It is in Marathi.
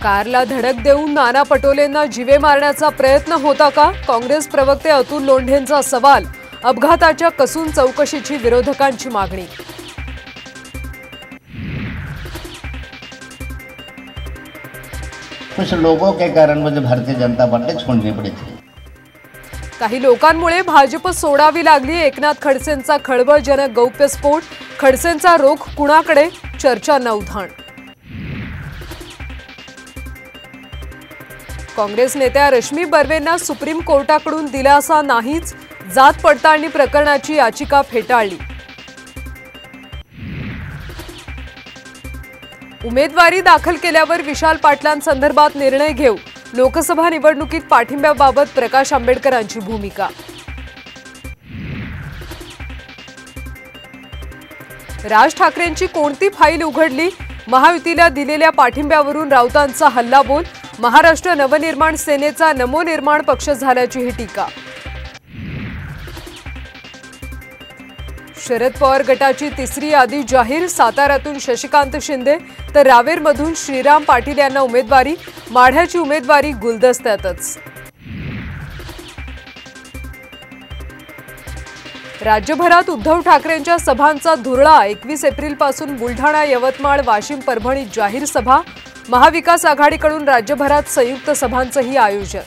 कारला धडक देऊन नाना पटोलेंना जीवे मारण्याचा प्रयत्न होता का? काँग्रेस प्रवक्ते अतुल लोंढेंचा सवाल। अपघाताच्या कसून चौकशीची विरोधकांची मागणी। कुछ लोगों के कारण मुझे भारतीय जनता पार्टी छोड़नी पड़ी थी। काही लोकांमुळे भाजप सोडावी लागली। एकनाथ खडसेंचा खळबळजनक गौप्यस्फोट। खडसेंचा रोख कुणाकडे? चर्चांना उधाण। काँग्रेस नेत्या रश्मी बर्वेंना सुप्रीम कोर्टाकडून दिलासा नाहीच। जात पडताळणी प्रकरणाची याचिका फेटाळली। उमेदवारी दाखल केल्यावर विशाल पाटलांसंदर्भात निर्णय घेऊ। लोकसभा निवडणुकीत पाठिंब्याबाबत प्रकाश आंबेडकरांची भूमिका। राज ठाकरेंची कोणती फाईल उघडली? महायुतीला दिलेल्या पाठिंब्यावरून राऊतांचा हल्लाबोल। महाराष्ट्र नवनिर्माण सेनेचा नमो निर्माण पक्ष झाल्याची टीका। शरद पवार गटाची तिसरी यादी जाहीर। साताऱ्यातून शशिकांत शिंदे तर रावेरमधून श्रीराम पाटील यांना उमेदवारी। माढ्याची उमेदवारी गुलदस्त्यातच। राज्यभरात उद्धव ठाकरेंच्या सभांचा धुरळा। 21 एप्रिलपासून बुलढाणा, यवतमाळ, वाशिम, परभणीत जाहीर सभा। महाविकास आघाडीकडून राज्यभरात संयुक्त सभांचंही आयोजन।